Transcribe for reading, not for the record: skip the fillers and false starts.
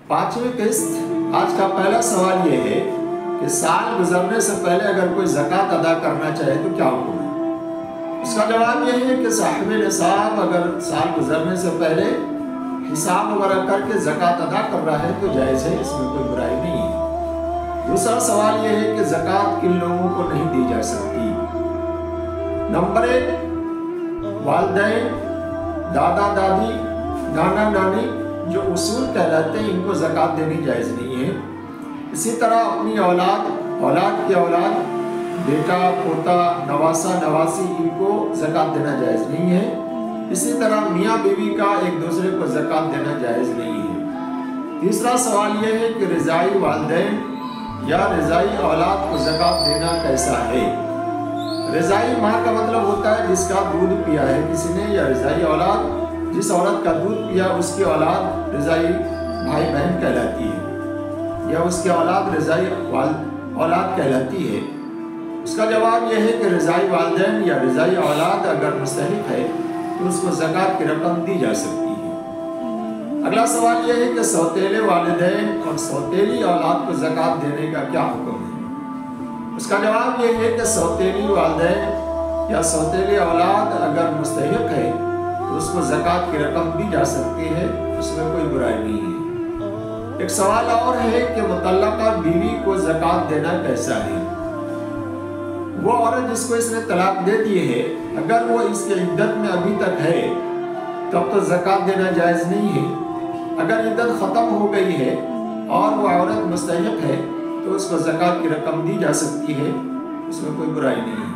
पांचवी किस्त। आज का पहला सवाल ये है कि साल गुजरने से पहले अगर कोई ज़कात अदा करना चाहे तो क्या हुक्म है। उसका जवाब यह है कि साहिब निसाब अगर साल गुजरने से पहले हिसाब वगैरह करके ज़कात अदा कर रहा है तो जायज़ है, इसमें कोई बुराई नहीं है। दूसरा सवाल यह है कि ज़कात किन लोगों को नहीं दी जा सकती। नंबर 1, वालिदैन, दादा दादी, नाना नानी जो उसूल कहलाते हैं, इनको ज़कात देनी जायज़ नहीं है। इसी तरह अपनी औलाद, औलाद की औलाद, बेटा, पोता, नवासा, नवासी, इनको ज़कात देना जायज़ नहीं है। इसी तरह मियाँ बीवी का एक दूसरे को ज़कात देना जायज़ नहीं है। तीसरा सवाल यह है कि रज़ाई वालिदैन या रज़ाई औलाद को ज़कात देना कैसा है। रज़ाई माँ का मतलब होता है जिसका दूध पिया है किसी ने, या रज़ाई औलाद जिस औरत का दूध पिया उसकी औलाद रज़ाई भाई बहन कहलाती है, या उसकी औलाद रज़ाई औलाद कहलाती है। उसका जवाब यह है कि रज़ाई वालिदैन या रज़ाई औलाद अगर मुस्तहिक़ है तो उसको ज़कात की रकम दी जा सकती है। अगला सवाल यह है कि सौतेले वालिदैन और सौतेली औलाद को ज़कात देने का क्या हुक्म है। उसका जवाब यह है कि सौतेली वालिदैन या सौतेली औलाद अगर मुस्तहिक़ है तो उसको ज़कात की रकम दी जा सकती है, उसमें कोई बुराई नहीं है। एक सवाल और है कि मुतल्लका बीवी को ज़कात देना कैसा है। वो औरत जिसको इसने तलाक दे दी है, अगर वो इसके इद्दत में अभी तक है तब तो ज़कात देना जायज़ नहीं है। अगर इद्दत ख़त्म हो गई है और वो औरत मुस्तहिक़ है तो उसको ज़कात की रकम दी जा सकती है, उसमें कोई बुराई नहीं है।